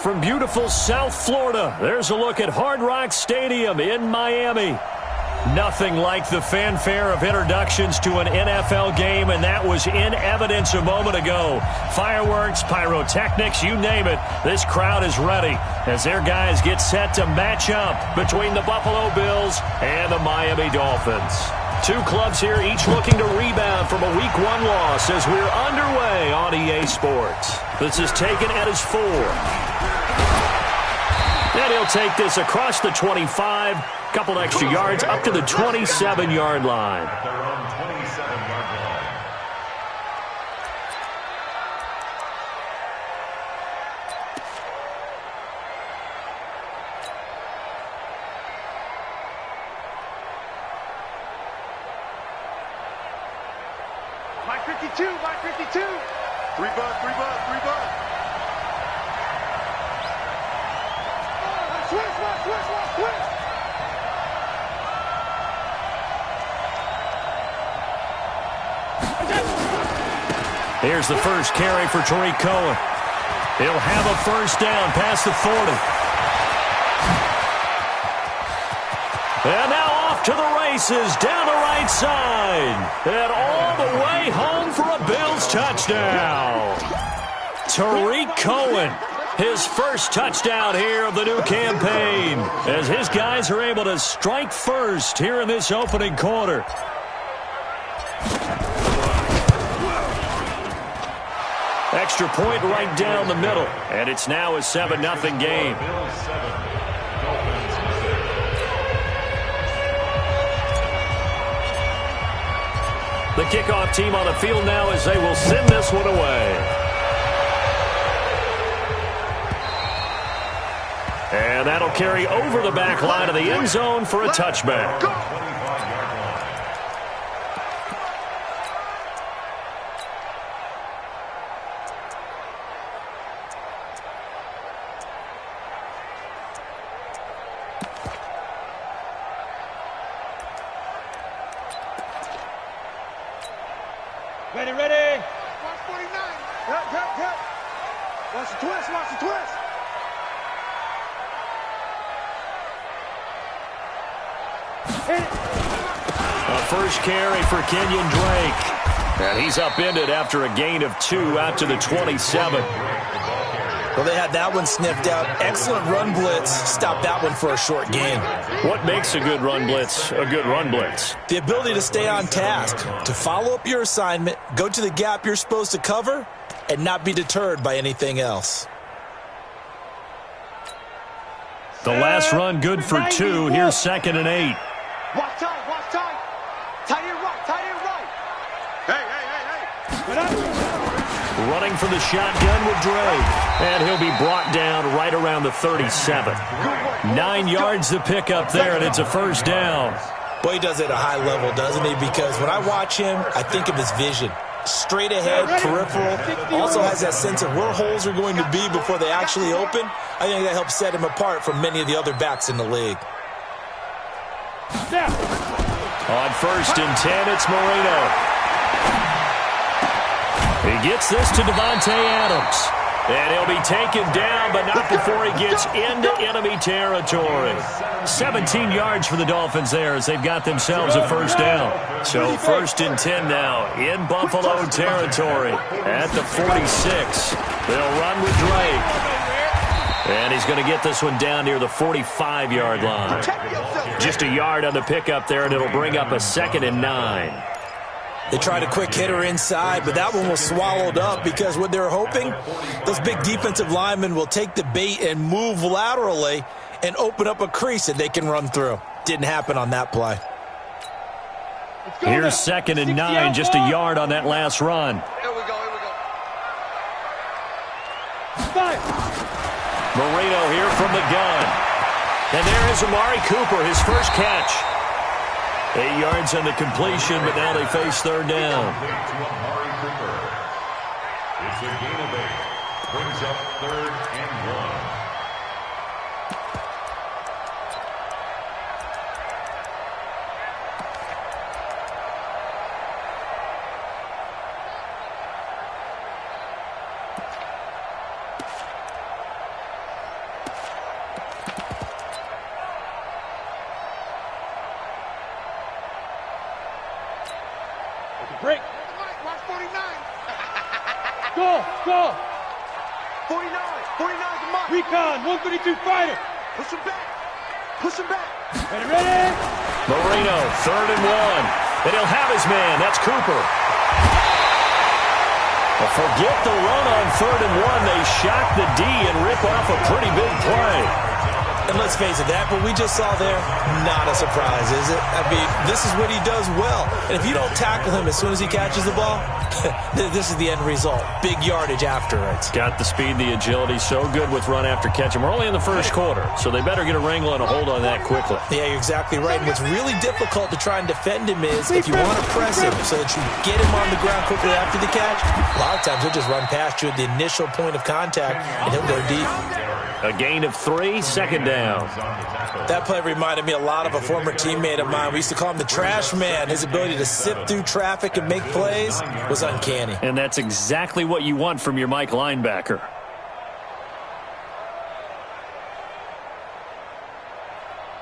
From beautiful South Florida, there's a look at Hard Rock Stadium in Miami. Nothing like the fanfare of introductions to an NFL game, and that was in evidence a moment ago. Fireworks, pyrotechnics, you name it. This crowd is ready as their guys get set to match up between the Buffalo Bills and the Miami Dolphins. Two clubs here, each looking to rebound from a Week 1 loss as we're underway on EA Sports. This is taken at his 4. And he'll take this across the 25, couple extra yards up to the 27-yard line. Mike 52, Mike 52. 3 bucks. Switch. Here's the first carry for Tariq Cohen. He'll have a first down past the 40. And now off to the races, down the right side. And all the way home for a Bills touchdown. Tariq Cohen, his first touchdown here of the new campaign, as his guys are able to strike first here in this opening quarter. Extra point right down the middle, and it's now a 7-0 game. The kickoff team on the field now as they will send this one away. And that'll carry over the back line of the end zone for a touchback. Ready. Watch 49. Cut. Watch the twist. A first carry for Kenyon Drake. And he's upended after a gain of 2 out to the 27. Well, they had that one sniffed out. Excellent run blitz. Stopped that one for a short gain. What makes a good run blitz a good run blitz? The ability to stay on task, to follow up your assignment, go to the gap you're supposed to cover, and not be deterred by anything else. The last run good for 2. Here's 2nd and 8. Watch time. Tight end right. Hey. Running for the shotgun with Drake. And he'll be brought down right around the 37. 9 yards to pick up there, and it's a first down. Boy, he does it at a high level, doesn't he? Because when I watch him, I think of his vision. Straight ahead, peripheral. Also has that sense of where holes are going to be before they actually open. I think that helps set him apart from many of the other backs in the league. On 1st and 10, it's Marino. He gets this to Devontae Adams. And he'll be taken down, but not before he gets into enemy territory. 17 yards for the Dolphins there as they've got themselves a first down. So 1st and 10 now in Buffalo territory at the 46. They'll run with Drake. And he's going to get this one down near the 45-yard line. Just a yard on the pickup there, and it'll bring up a 2nd and 9. They tried a quick hitter inside, but that one was swallowed up because what they're hoping, those big defensive linemen will take the bait and move laterally and open up a crease that they can run through. Didn't happen on that play. Here's 2nd and 9, just a yard on that last run. Here we go. Marino here from the gun. And there is Amari Cooper, his first catch. 8 yards on the completion, but now they face 3rd down. It's a gain of 8. Brings up 3rd and 1. call. 49 the mark. Recon, 132 fighter. Push him back. Push him back. Ready? Marino, 3rd and 1. And he'll have his man. That's Cooper. Well, forget the run on 3rd and 1. They shock the D and rip off a pretty big play. And let's face it, that what we just saw there, not a surprise, is it? I mean, this is what he does well. And if you don't tackle him as soon as he catches the ball, this is the end result. Big yardage after it. Got the speed, the agility, so good with run after catch. And we're only in the first quarter, so they better get a wrangle and a hold on that quickly. Yeah, you're exactly right. And what's really difficult to try and defend him is if you want to press him so that you get him on the ground quickly after the catch, a lot of times he'll just run past you at the initial point of contact, and he'll go deep. A gain of 3, 2nd down. That play reminded me a lot of a former teammate of mine. We used to call him the trash man. His ability to sift through traffic and make plays was uncanny. And that's exactly what you want from your Mike linebacker.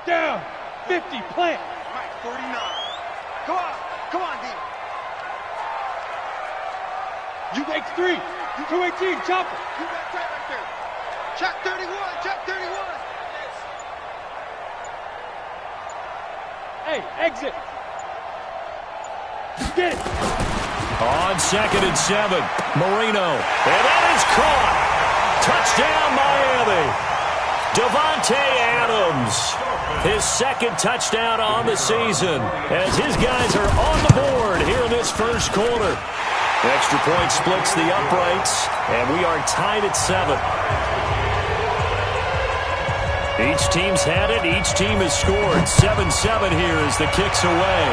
Down. 50, plant. Right, 49. Come on, D. You X3. 218, chopper. You got tight right there. Check 31, check 31. Hey, exit. Get it. On 2nd and 7, Marino. And that is caught. Touchdown, Miami. Davante Adams. His 2nd touchdown on the season as his guys are on the board here in this first quarter. Extra point splits the uprights, and we are tied at 7. Each team's had it. Each team has scored. 7-7 here as the kick's away.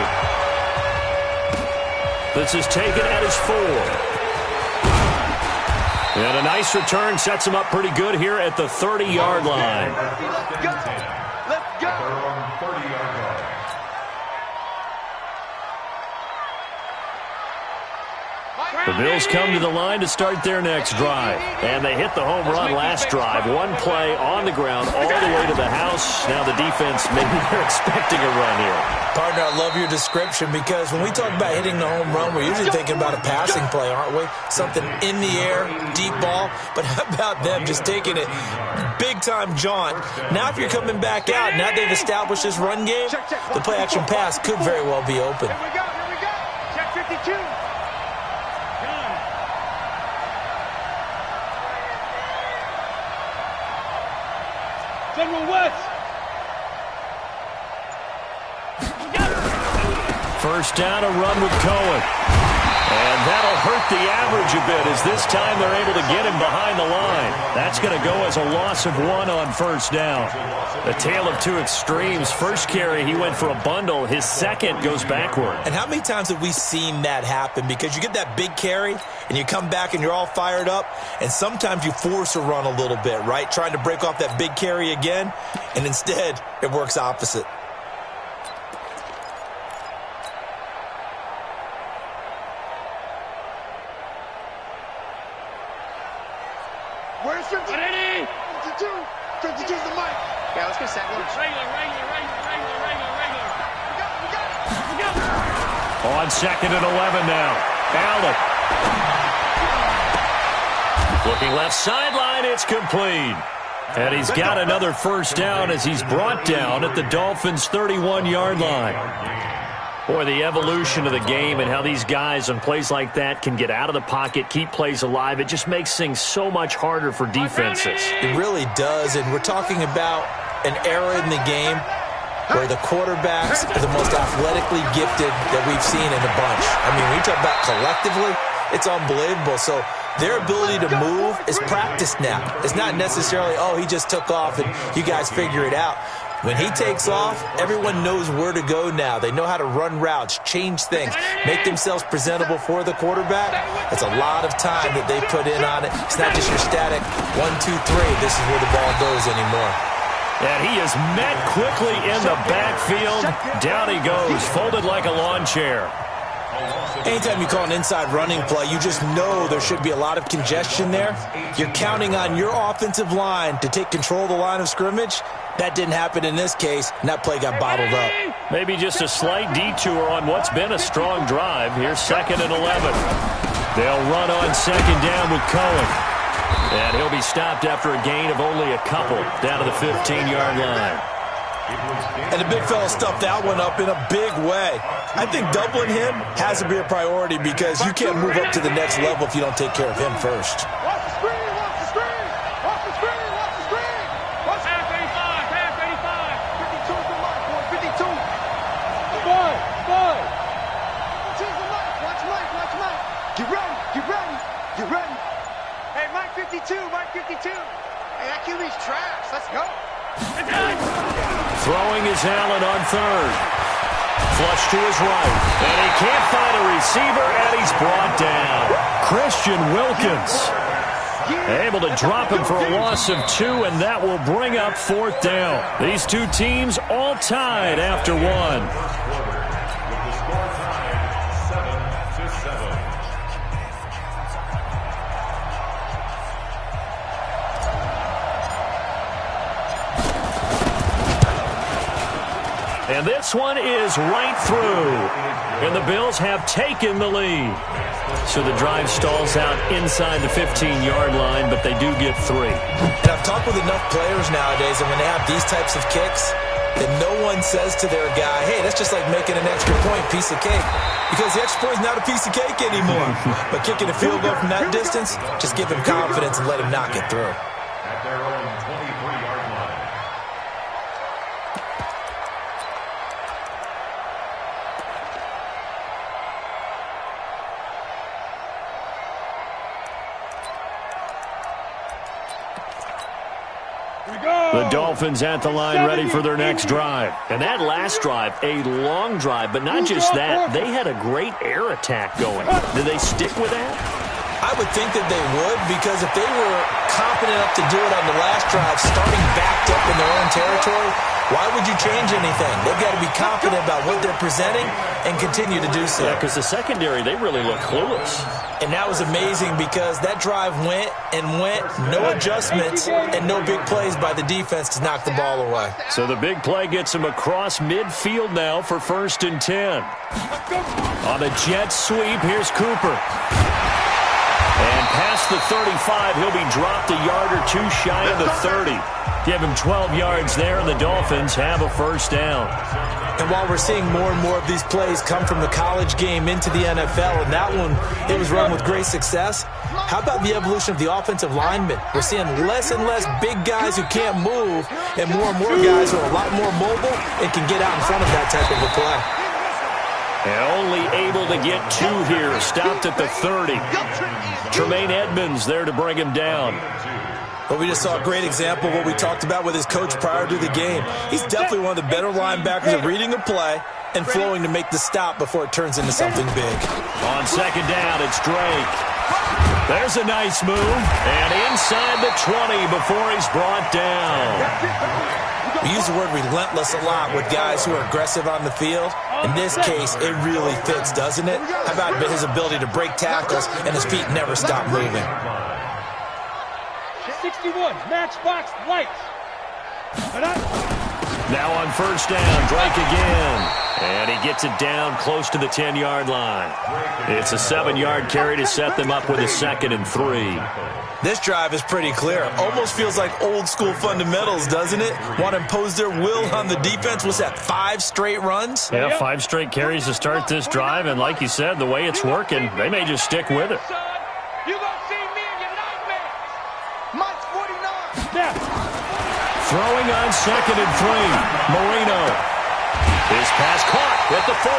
This is taken at his 4. And a nice return sets him up pretty good here at the 30-yard line. Let's go. Let's go. 30-yard line. The Bills come to the line to start their next drive. And they hit the home run last drive. One play on the ground all the way to the house. Now the defense, maybe they're expecting a run here. Partner, I love your description because when we talk about hitting the home run, we're usually thinking about a passing play, aren't we? Something in the air, deep ball. But how about them just taking it big-time jaunt? Now if you're coming back out, now they've established this run game, the play-action pass could very well be open. Here we go. Check 52. General West. First down, a run with Cohen. And that'll hurt the average a bit as this time they're able to get him behind the line. That's going to go as a loss of 1 on first down. A tale of two extremes. First carry, he went for a bundle. His second goes backward. And how many times have we seen that happen? Because you get that big carry, and you come back and you're all fired up, and sometimes you force a run a little bit, right? Trying to break off that big carry again, and instead it works opposite. Where's 52? 52's the mic. Yeah, let's get set. Regular. We got it. On 2nd and 11 now. Allen. Looking left sideline, it's complete. And he's got another first down as he's brought down at the Dolphins' 31-yard line. Boy, the evolution of the game and how these guys on plays like that can get out of the pocket, keep plays alive, it just makes things so much harder for defenses. It really does, and we're talking about an era in the game where the quarterbacks are the most athletically gifted that we've seen in a bunch. I mean, when you talk about collectively, it's unbelievable. So their ability to move is practiced now. It's not necessarily, oh, he just took off and you guys figure it out. When he takes off, everyone knows where to go now. They know how to run routes, change things, make themselves presentable for the quarterback. That's a lot of time that they put in on it. It's not just your static 1, 2, 3. This is where the ball goes anymore. And he is met quickly in the backfield. Down he goes, folded like a lawn chair. Anytime you call an inside running play, you just know there should be a lot of congestion there. You're counting on your offensive line to take control of the line of scrimmage. That didn't happen in this case, and that play got bottled up. Maybe just a slight detour on what's been a strong drive. Here's 2nd and 11. They'll run on second down with Cohen. And he'll be stopped after a gain of only a couple down to the 15-yard line. And the big fella stuffed that one up in a big way. I think doubling him has to be a priority because you can't move up to the next level if you don't take care of him first. Watch the screen, watch the screen, watch the screen, watch the screen. Watch half 85, half 85. 52 for Mike, boy, 52. Five. Change the mic, watch Mike, watch Mike. Get ready, get ready, get ready. Hey, Mike 52, Mike 52. Hey, that QB's trash, let's go. Throwing is Allen on third. Flush to his right. And he can't find a receiver, and he's brought down. Christian Wilkins able to drop him for a loss of 2, and that will bring up fourth down. These two teams all tied after one. With the score tied 7-7. And this one is right through. And the Bills have taken the lead. So the drive stalls out inside the 15-yard line, but they do get 3. And I've talked with enough players nowadays, and when they have these types of kicks, that no one says to their guy, hey, that's just like making an extra point, piece of cake. Because the extra point is not a piece of cake anymore. But kicking a field goal from that distance, just give him confidence and let him knock it through. At their own 23-yard line. The Dolphins at the line ready for their next drive. And that last drive, a long drive, but not just that. They had a great air attack going. Did they stick with that? I would think that they would, because if they were confident enough to do it on the last drive, starting backed up in their own territory, why would you change anything? They've got to be confident about what they're presenting and continue to do so. Yeah, because the secondary, they really look clueless. And that was amazing because that drive went, no adjustments, and no big plays by the defense to knock the ball away. So the big play gets him across midfield now for 1st and 10. On the jet sweep, here's Cooper. And past the 35, he'll be dropped a yard or 2 shy of the 30. Give him 12 yards there, and the Dolphins have a first down. And while we're seeing more and more of these plays come from the college game into the NFL, and that one, it was run with great success, how about the evolution of the offensive linemen? We're seeing less and less big guys who can't move, and more guys who are a lot more mobile and can get out in front of that type of a play. And only able to get 2 here, stopped at the 30. Tremaine Edmonds there to bring him down. But we just saw a great example of what we talked about with his coach prior to the game. He's definitely one of the better linebackers at reading a play and flowing to make the stop before it turns into something big. On second down, it's Drake. There's a nice move. And inside the 20 before he's brought down. We use the word relentless a lot with guys who are aggressive on the field. In this case, it really fits, doesn't it? How about his ability to break tackles and his feet never stop moving? 61, matchbox lights. Now on first down, Drake again. And he gets it down close to the 10-yard line. It's a 7-yard carry to set them up with a 2nd and 3. This drive is pretty clear. Almost feels like old school fundamentals, doesn't it? Want to impose their will on the defense. Was that 5 straight runs? Yeah, 5 straight carries to start this drive. And like you said, the way it's working, they may just stick with it. You gonna see me in your nightmares. Mike's 49. Yeah. Throwing on 2nd and 3. Marino. His pass caught at the 4.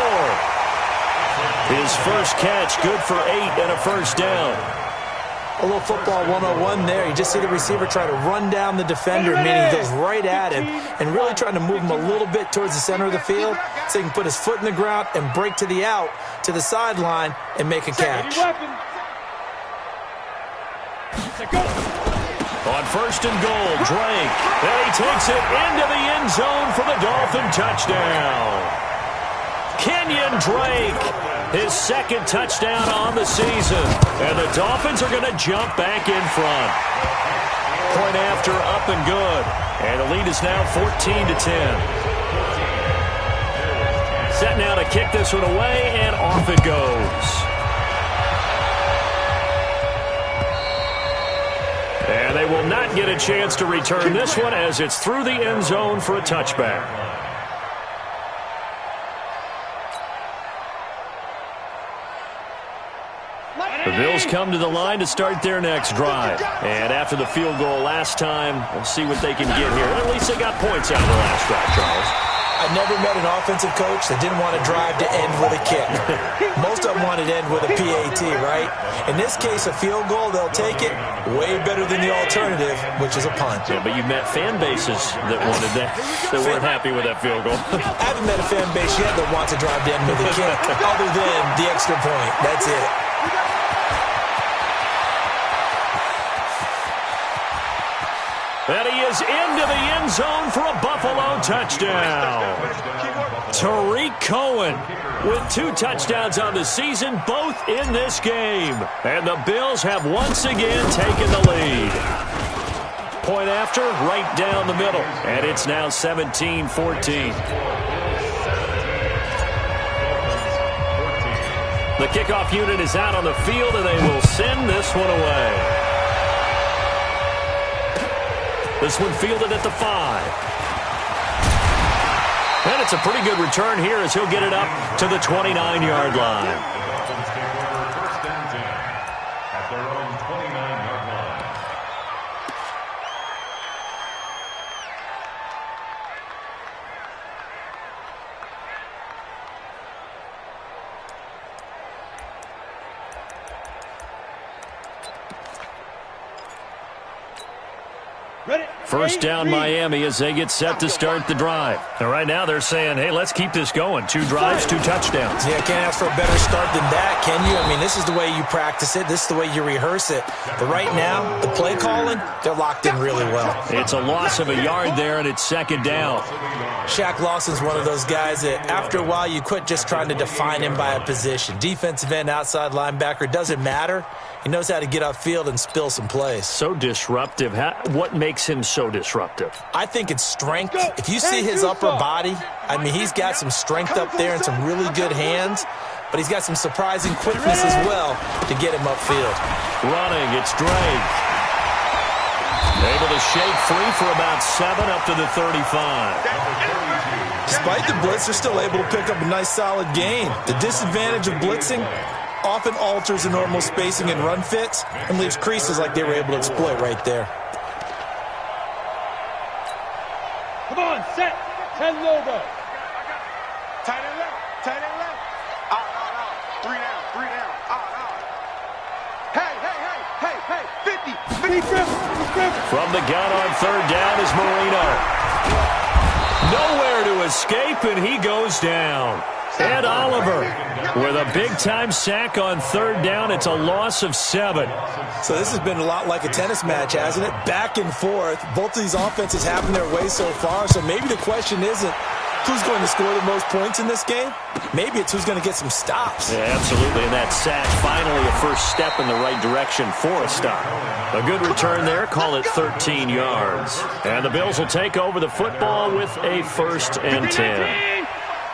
His first catch, good for 8 and a first down. A little football 101 there. You just see the receiver try to run down the defender, meaning he goes right at him, and really trying to move him a little bit towards the center of the field so he can put his foot in the ground and break to the out, to the sideline, and make a catch. On 1st and goal, Drake. And he takes it into the end zone for the Dolphin touchdown. Kenyon Drake, his 2nd touchdown on the season. And the Dolphins are going to jump back in front. Point after, up and good. And the lead is now 14-10. Set now to kick this one away, and off it goes. And they will not get a chance to return this one as it's through the end zone for a touchback. The Bills come to the line to start their next drive. And after the field goal last time, we'll see what they can get here. At least they got points out of the last drive, Charles. I never met an offensive coach that didn't want to drive to end with a kick. Most of them wanted to end with a PAT, right? In this case, a field goal, they'll take it. Way better than the alternative, which is a punt. Yeah, but you've met fan bases that wanted that weren't happy with that field goal. I haven't met a fan base yet that wants to drive to end with a kick, other than the extra point. That's it. And he is into the end zone for a Buffalo touchdown. Tariq Cohen with 2 touchdowns on the season, both in this game. And the Bills have once again taken the lead. Point after, right down the middle. And it's now 17-14. The kickoff unit is out on the field, and they will send this one away. This one fielded at the 5. And it's a pretty good return here as he'll get it up to the 29-yard line. First and 10 at their own 29-yard line. First down Miami as they get set to start the drive. And right now they're saying, hey, let's keep this going. 2 drives, 2 touchdowns. Yeah, can't ask for a better start than that, can you? I mean, this is the way you practice it. This is the way you rehearse it. But right now, the play calling, they're locked in really well. It's a loss of a yard there, and it's second down. Shaq Lawson's one of those guys that after a while you quit just trying to define him by a position. Defensive end, outside linebacker, doesn't matter. He knows how to get upfield and spill some plays. So disruptive. What makes him so disruptive? I think it's strength. If you see his upper body, I mean, he's got some strength up there and some really good hands, but he's got some surprising quickness as well to get him upfield. Running, it's Drake. Able to shake free for about 7 up to the 35. Despite the blitz, they're still able to pick up a nice solid gain. The disadvantage of blitzing often alters the normal spacing and run fits and leaves creases like they were able to exploit right there. Come on, set. 10 logo. Tight end left. Tight end left. Out. 3 down. 3 down. Out. Hey. 50. From the gun on third down is Marino. Nowhere to escape, and he goes down. Ed Oliver with a big-time sack on third down. It's a loss of 7. So this has been a lot like a tennis match, hasn't it? Back and forth. Both of these offenses having their way so far. So maybe the question isn't who's going to score the most points in this game. Maybe it's who's going to get some stops. Yeah, absolutely. And that sack, finally a first step in the right direction for a stop. A good return there. Call it 13 yards. And the Bills will take over the football with a 1st and 10.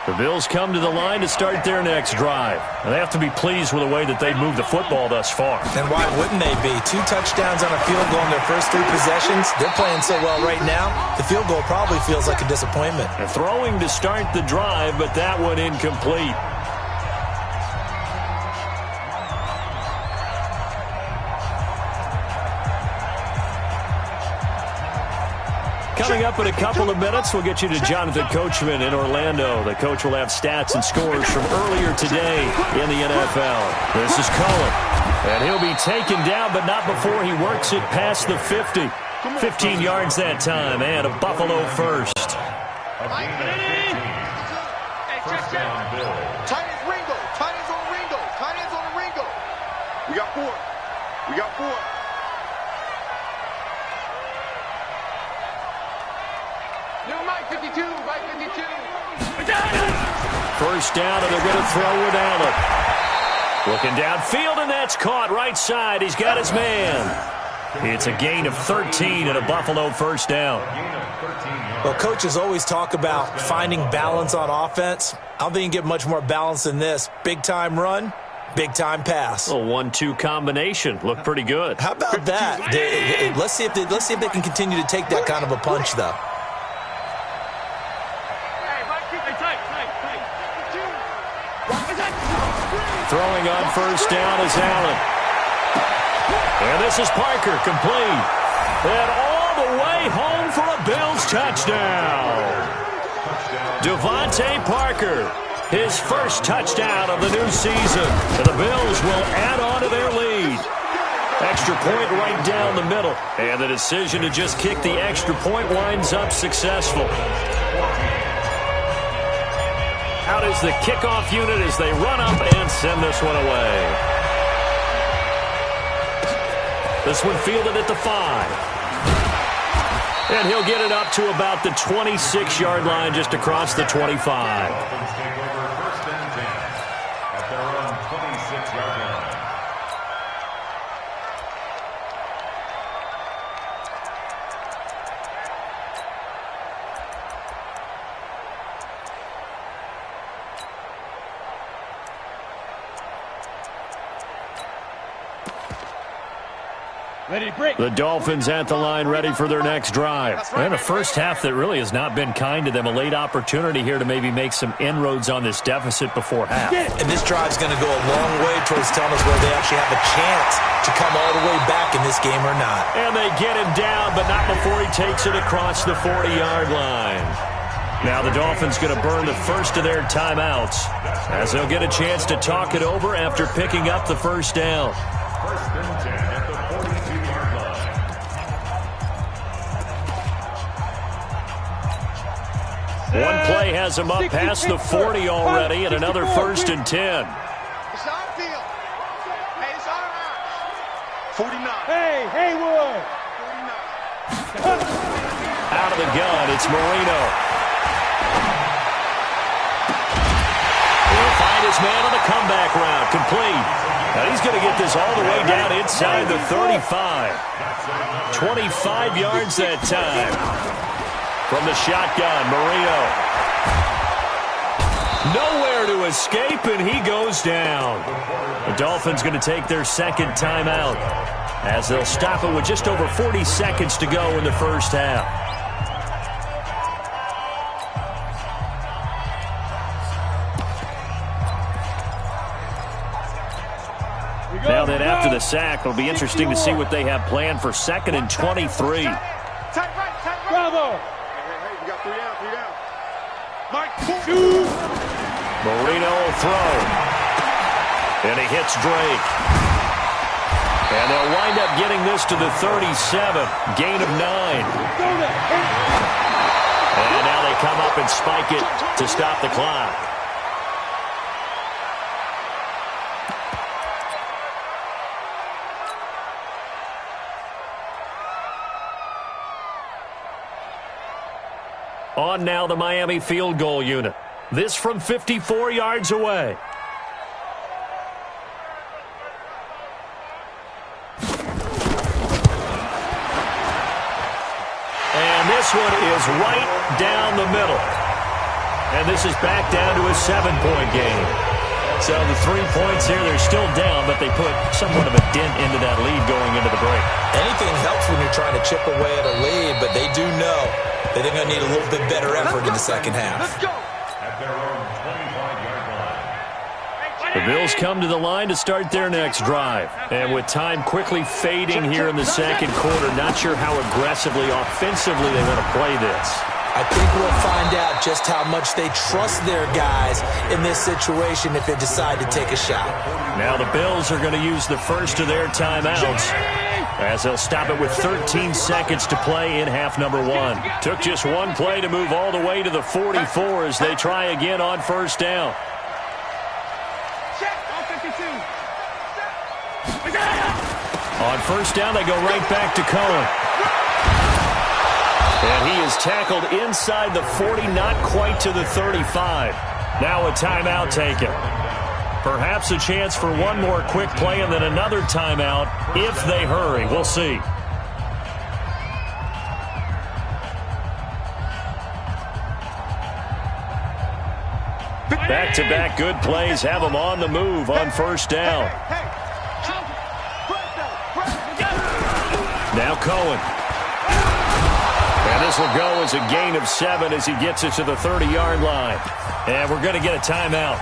The Bills come to the line to start their next drive. And they have to be pleased with the way that they've moved the football thus far. And why wouldn't they be? 2 touchdowns on a field goal in their first 3 possessions. They're playing so well right now, the field goal probably feels like a disappointment. And throwing to start the drive, but that one incomplete. Coming up in a couple of minutes, we'll get you to Jonathan Coachman in Orlando. The coach will have stats and scores from earlier today in the NFL. This is Cullen, and he'll be taken down, but not before he works it past the 50. 15 yards that time, and a Buffalo first. Tight ends Ringo. Tight ends on Ringo. Tight ends on Ringo. We got 4. New Mike 52. First down, and they're going to throw with Allen. Looking downfield, and that's caught right side. He's got his man. It's a gain of 13 and a Buffalo first down. Well, coaches always talk about finding balance on offense. I don't think you can get much more balance than this. Big-time run, Big-time pass. A 1-2 combination. Looked pretty good. How about that? Let's see if they can continue to take that kind of a punch, though. Throwing on first down is Allen. And this is Parker, complete. And all the way home for a Bills touchdown. Devontae Parker, his first touchdown of the new season. And the Bills will add on to their lead. Extra point right down the middle. And the decision to just kick the extra point winds up successful. Out is the kickoff unit as they run up and send this one away. This one fielded at the 5. And he'll get it up to about the 26-yard line just across the 25. Dolphins take over first and 10 at their own 26-yard line. Ready to break. The Dolphins at the line, ready for their next drive. And a first half that really has not been kind to them. A late opportunity here to maybe make some inroads on this deficit before half. And this drive's going to go a long way towards telling us whether they actually have a chance to come all the way back in this game or not. And they get him down, but not before he takes it across the 40-yard line. Now the Dolphins going to burn the first of their timeouts as they'll get a chance to talk it over after picking up the first down. First and 10 at the 42-yard line. One play has him up past the 40 already, and another first and 10. It's our field. Hey, it's our house. 49. Hey, Haywood. 49. Out of the gun, it's Marino. He'll find his man on the comeback route, complete. Now he's going to get this all the way down inside the 35. 25 yards that time. From the shotgun, Marino. Nowhere to escape, and he goes down. The Dolphins going to take their second timeout as they'll stop it with just over 40 seconds to go in the first half. Now then, after the sack, it'll be interesting to see what they have planned for second and 23. Tight right. Bravo. Hey, we got 3 down, 3 down. Mike, Marino will throw. And he hits Drake. And they'll wind up getting this to the 37. Gain of 9. And now they come up and spike it to stop the clock. On now the Miami field goal unit. This from 54 yards away. And this one is right down the middle. And this is back down to a 7-point game. So the 3 points here, they're still down, but they put somewhat of a dent into that lead going into the break. Anything helps when you're trying to chip away at a lead, but they do know that they're going to need a little bit better effort in the second half. Let's go. At their own 25-yard line. The Bills come to the line to start their next drive. And with time quickly fading here in the second quarter, not sure how aggressively, offensively they want to play this. I think we'll find out just how much they trust their guys in this situation if they decide to take a shot. Now the Bills are going to use the first of their timeouts as they'll stop it with 13 seconds to play in half number 1. Took just one play to move all the way to the 44 as they try again on first down. On first down, they go right back to Cohen. And he is tackled inside the 40, not quite to the 35. Now a timeout taken. Perhaps a chance for one more quick play and then another timeout if they hurry. We'll see. Back-to-back good plays have them on the move on first down. Now Cohen. And this will go as a gain of 7 as he gets it to the 30-yard line. And we're going to get a timeout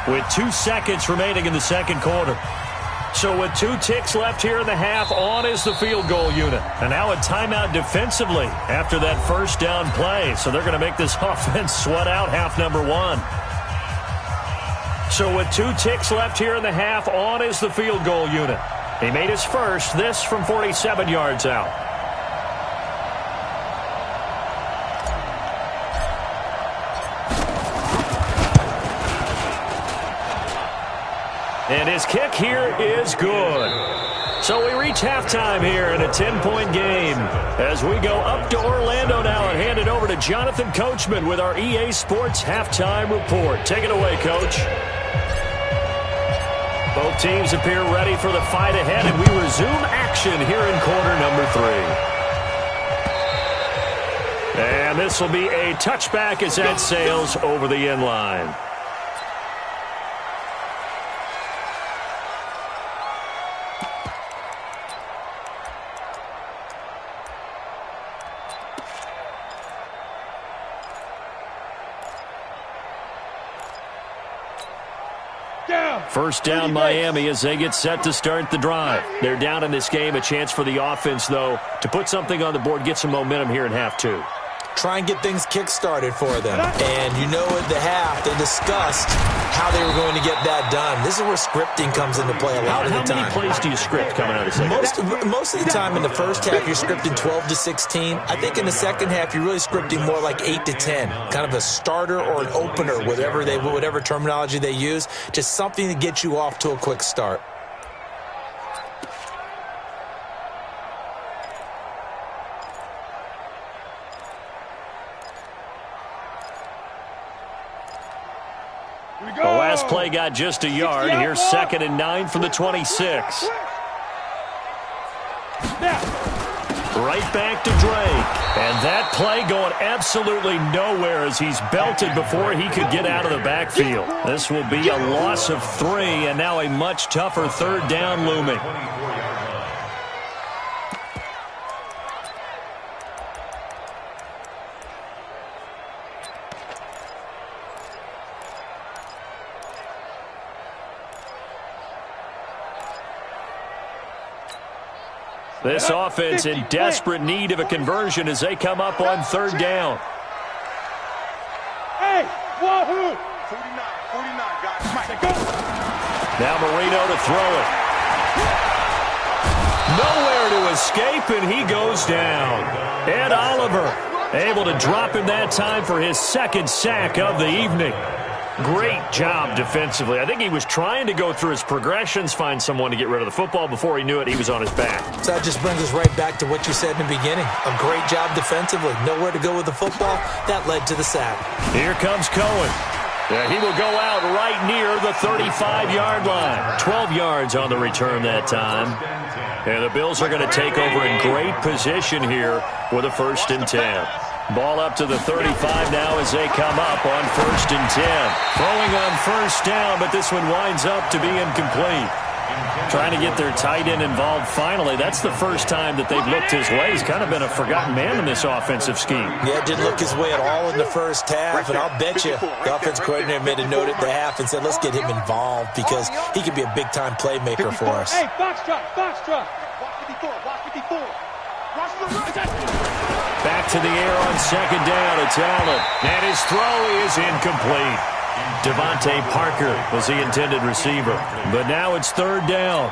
with 2 seconds remaining in the second quarter. So with 2 ticks left here in the half, on is the field goal unit. And now a timeout defensively after that first down play. So they're going to make this offense sweat out half number 1. So with 2 ticks left here in the half, on is the field goal unit. He made his first, this from 47 yards out. And his kick here is good. So we reach halftime here in a 10-point game as we go up to Orlando now and hand it over to Jonathan Coachman with our EA Sports Halftime Report. Take it away, Coach. Both teams appear ready for the fight ahead, and we resume action here in quarter number 3. And this will be a touchback as that sails over the end line. First down, Miami, as they get set to start the drive. They're down in this game. A chance for the offense, though, to put something on the board, get some momentum here in half 2. Try and get things kick-started for them. And you know at the half, they discussed how they were going to get that done. This is where scripting comes into play a lot of the time. How many plays do you script coming out of the second half? Most of the time in the first half, you're scripting 12 to 16. I think in the second half, you're really scripting more like 8 to 10. Kind of a starter or an opener, whatever terminology they use. Just something to get you off to a quick start. The last play got just a yard. Here's 2nd and 9 from the 26. Right back to Drake. And that play going absolutely nowhere as he's belted before he could get out of the backfield. This will be a loss of 3, and now a much tougher third down looming. This offense in desperate need of a conversion as they come up on third down. Hey, wahoo! 49, guys. Now Marino to throw it. Nowhere to escape, and he goes down. Ed Oliver able to drop him that time for his 2nd sack of the evening. Great job defensively. I think he was trying to go through his progressions, find someone to get rid of the football. Before he knew it, he was on his back. So that just brings us right back to what you said in the beginning. A great job defensively. Nowhere to go with the football. That led to the sack. Here comes Cohen. Yeah, he will go out right near the 35-yard line. 12 yards on the return that time. And the Bills are going to take over in great position here with a 1st and 10. Ball up to the 35 now as they come up on 1st and 10. Throwing on first down, but this one winds up to be incomplete. Trying to get their tight end involved finally. That's the first time that they've looked his way. He's kind of been a forgotten man in this offensive scheme. Yeah, didn't look his way at all in the first half, and I'll bet you the offense coordinator made a note at the half and said, let's get him involved because he could be a big-time playmaker for us. Hey, box truck. Watch 54. Back to the air on 2nd down. It's Allen. And his throw is incomplete. Devontae Parker was the intended receiver. But now it's 3rd down.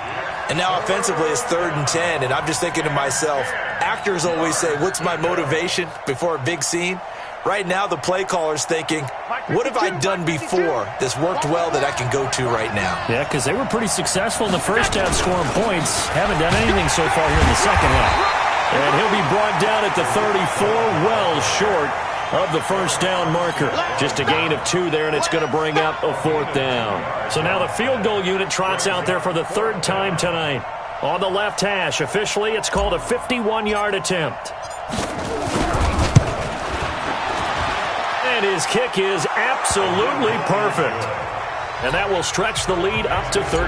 And now offensively it's 3rd and 10. And I'm just thinking to myself, actors always say, what's my motivation before a big scene? Right now the play caller's thinking, what have I done before that's worked well that I can go to right now? Yeah, because they were pretty successful in the first half scoring points. Haven't done anything so far here in the second half. And he'll be brought down at the 34, well short of the first down marker. Just a gain of 2 there, and it's going to bring up a 4th down. So now the field goal unit trots out there for the 3rd time tonight. On the left hash, officially, it's called a 51-yard attempt. And And his kick is absolutely perfect. And that will stretch the lead up to 13.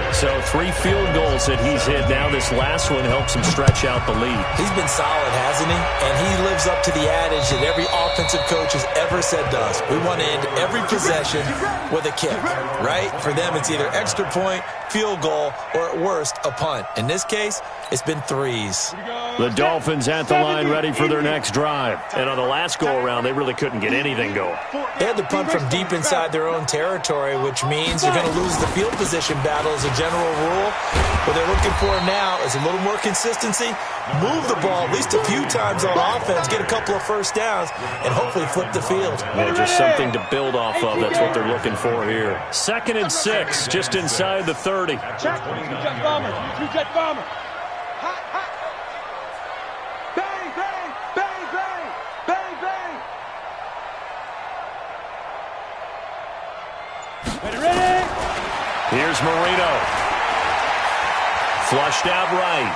So 3 field goals that he's hit now. This last one helps him stretch out the lead. He's been solid, hasn't he? And he lives up to the adage that every offensive coach has ever said to us. We want to end every possession with a kick, right? For them, it's either extra point, field goal, or at worst, a punt. In this case, it's been 3s. The Dolphins at the line ready for their next drive. And on the last go-around, they really couldn't get anything going. They had to punt from deep inside their own territory, which means you're going to lose the field position battle as a general rule. What they're looking for now is a little more consistency, move the ball at least a few times on offense, get a couple of first downs, and hopefully flip the field. Yeah, just something to build off of. That's what they're looking for here. 2nd and 6, just inside the 30. Check. Jet bomber. Jet bomber. Hot, hot. Bang, bang, bang, bang, bang, bang. Ready? Here's Marino. Flushed out right.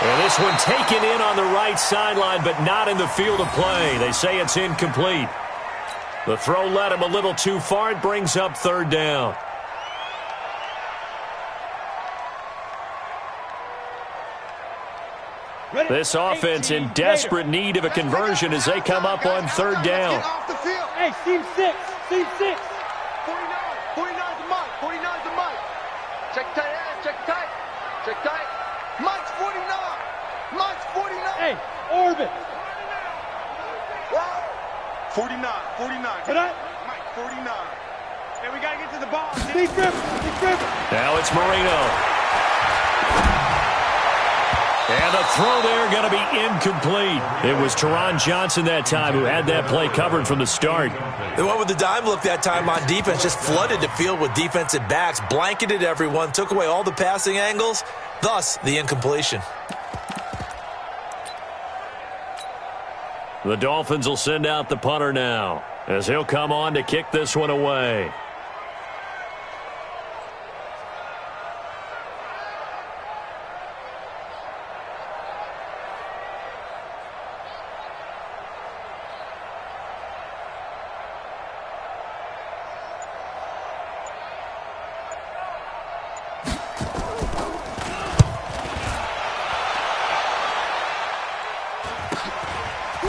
And this one taken in on the right sideline, but not in the field of play. They say it's incomplete. The throw led him a little too far. It brings up 3rd down. This offense in desperate need of a conversion as they come up on 3rd down. Get off the field. Hey, seam 6. Seam 6. 49. 49's the mic. 49's the mic. Check tight ass. Check tight. Check tight. Mike's 49. Mike's 49. Hey, orbit. 49. 49. Put up. Mike, 49. Hey, we got to get to the ball. Deep grip. Deep grip. Now it's Marino. And the throw there going to be incomplete. It was Teron Johnson that time who had that play covered from the start. They went with the dime look that time on defense, just flooded the field with defensive backs, blanketed everyone, took away all the passing angles, thus the incompletion. The Dolphins will send out the punter now as he'll come on to kick this one away.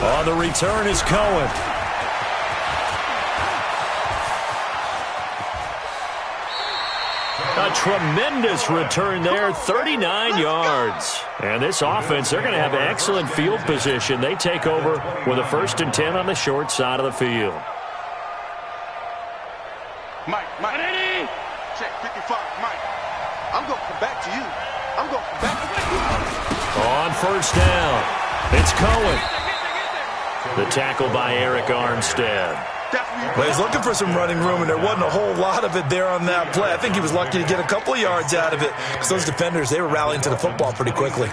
On the return is Cohen. A tremendous return there, 39 yards. And this offense, they're going to have excellent field position. They take over with a 1st and 10 on the short side of the field. Mike. Check 55. Mike. I'm going to come back to you. I'm going to come back to you. On 1st down, it's Cohen. The tackle by Eric Armstead. Well, he's looking for some running room, and there wasn't a whole lot of it there on that play. I think he was lucky to get a couple of yards out of it because those defenders, they were rallying to the football pretty quickly.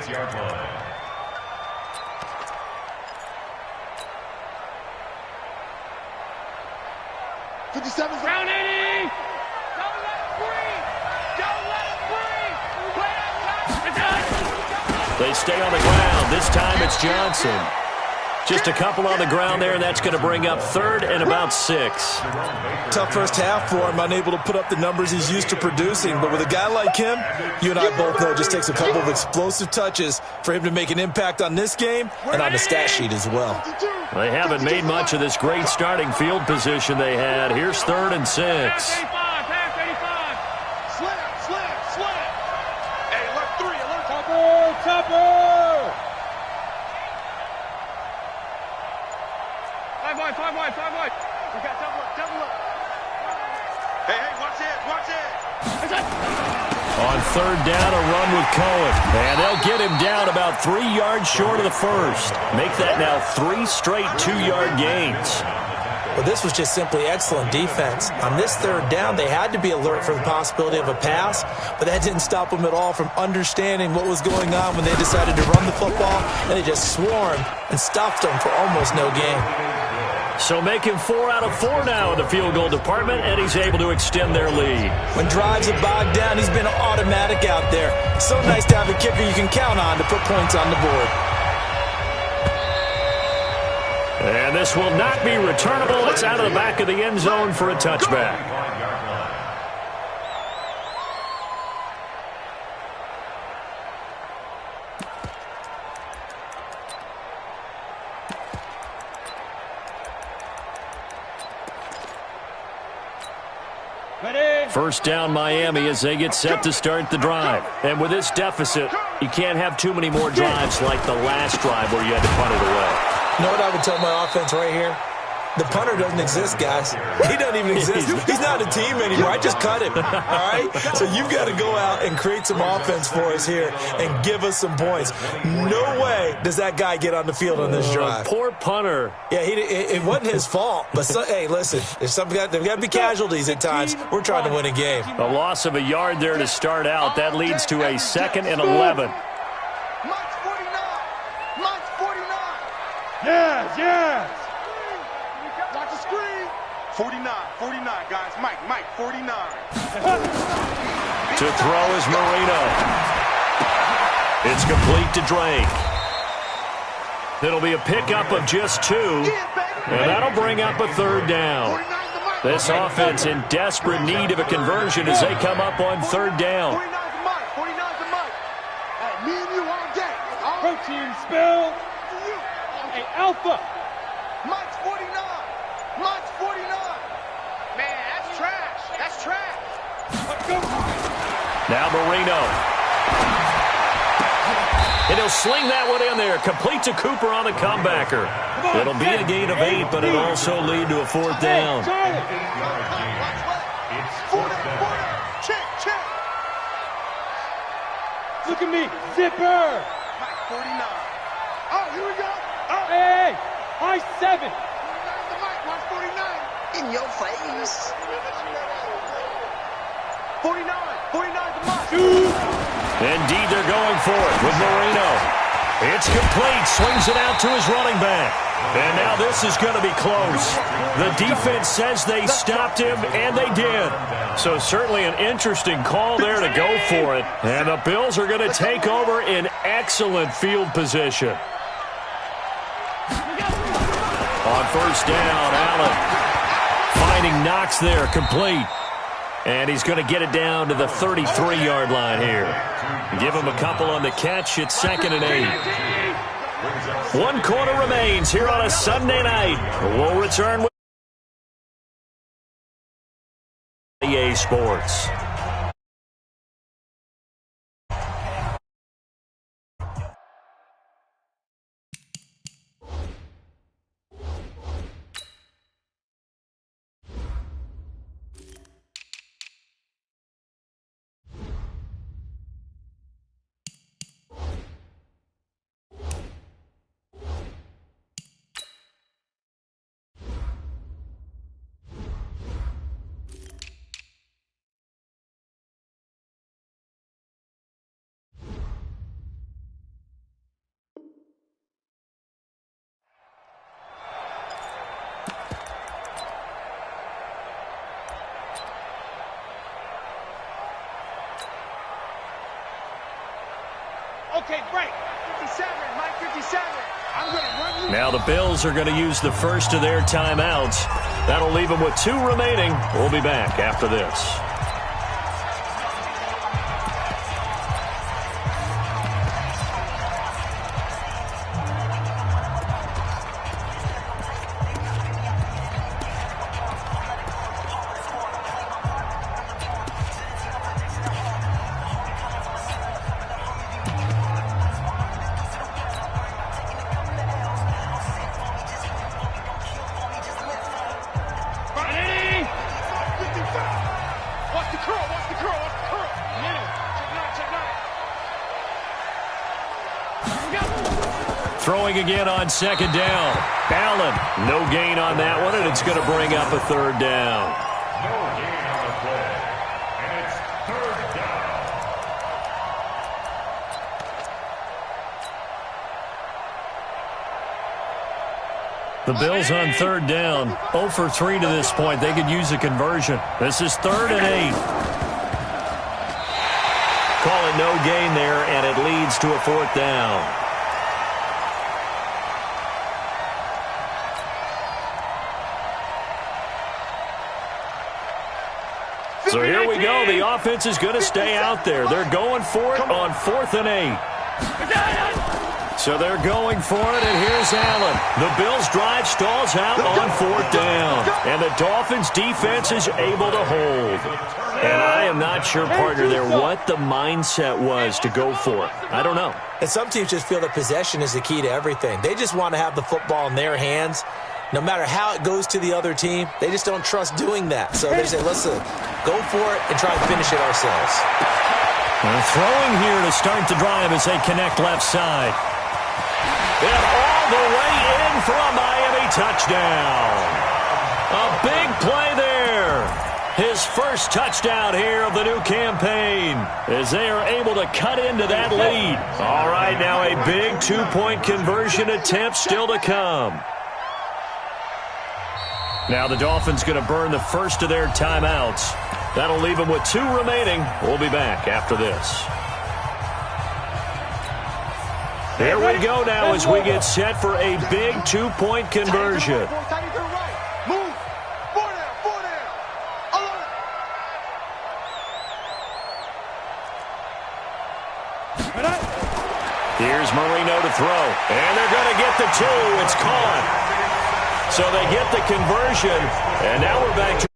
57's Round 80. Don't let him breathe. Don't let him breathe. Play that touch. They stay on the ground. This time it's Johnson. Just a couple on the ground there, and that's going to bring up 3rd and about 6. Tough first half for him, unable to put up the numbers he's used to producing. But with a guy like him, you and I both know it just takes a couple of explosive touches for him to make an impact on this game and on the stat sheet as well. They haven't made much of this great starting field position they had. Here's 3rd and 6. Slam. Hey, alert 3. Alert. Topper. 5 wide. We got double up. Hey, watch it. On 3rd down, a run with Cohen. And they'll get him down about 3 yards short of the 1st. Make that now 3 straight 2-yard gains. Well, this was just simply excellent defense. On this 3rd down, they had to be alert for the possibility of a pass, but that didn't stop them at all from understanding what was going on when they decided to run the football, and they just swarmed and stopped them for almost no gain. So making 4 out of 4 now in the field goal department, and he's able to extend their lead. When drives are bogged down, he's been automatic out there. It's so nice to have a kicker you can count on to put points on the board. And this will not be returnable. It's out of the back of the end zone for a touchback. First down Miami as they get set to start the drive. And with this deficit, you can't have too many more drives like the last drive where you had to punt it away. You know what I would tell my offense right here? The punter doesn't exist, guys. He doesn't even exist. He's not a team anymore. I just cut him, all right? So you've got to go out and create some offense for us here and give us some points. No way does that guy get on the field on this drive. Poor punter. Yeah, it wasn't his fault. But, hey, listen, there's got to be casualties at times. We're trying to win a game. A loss of a yard there to start out. That leads to a 2nd and 11. Mike's 49. Mike's 49. Yes. Watch the screen. 49, guys. Mike, 49. To throw is Marino. It's complete to Drake. It'll be a pickup of just 2, and that'll bring up a 3rd down. This offense in desperate need of a conversion as they come up on 3rd down. 49's the Mike. 49's the Mike. Hey, me and you all day. Protein spill. Hey, Alpha. Mike's 49. Mike's 49. Man, that's trash. That's trash. Let's go. Now Marino. And he'll sling that one in there. Complete to Cooper on the comebacker. It'll be a gain of 8, but it'll also lead to a 4th down. Check. Look at me. Zipper. Mike 49. Oh, here we go. Oh. Hey. High 7. 49's the Mike. Watch 49. In your face. 49. 49's the Mike. Indeed, they're going for it with Marino. It's complete. Swings it out to his running back. And now this is going to be close. The defense says they stopped him, and they did. So certainly an interesting call there to go for it. And the Bills are going to take over in excellent field position. On 1st down, Allen finding Knox there, complete. And he's going to get it down to the 33-yard line here. Give him a couple on the catch. It's 2nd and 8. 1 quarter remains here on a Sunday night. We'll return with EA Sports. Okay, break. 57, Mike 57. I'm going to run you. Now the Bills are going to use the first of their timeouts. That'll leave them with 2 remaining. We'll be back after this. Throwing again on 2nd down. Allen, no gain on that one, and it's going to bring up a 3rd down. No gain on the play, and it's 3rd down. The Bills on 3rd down, 0 for 3 to this point. They could use a conversion. This is 3rd and 8. Call it no gain there, and it leads to a 4th down. So here we go. The offense is going to stay out there. They're going for it on 4th and 8. So they're going for it, and here's Allen. The Bills' drive stalls out on 4th down. And the Dolphins' defense is able to hold. And I am not sure, partner, there what the mindset was to go for it. I don't know. And some teams just feel that possession is the key to everything. They just want to have the football in their hands. No matter how it goes to the other team, they just don't trust doing that. So they say, let's go for it and try and finish it ourselves. Throwing here to start the drive as they connect left side. And all the way in for a Miami touchdown. A big play there. His first touchdown here of the new campaign as they are able to cut into that lead. All right, now a big 2-point conversion attempt still to come. Now the Dolphins going to burn the first of their timeouts. That'll leave them with 2 remaining. We'll be back after this. Here we go now as we get set for a big 2-point conversion. Move. 4 down. Here's Marino to throw. And they're going to get the 2. It's caught. So they get the conversion. And now we're back to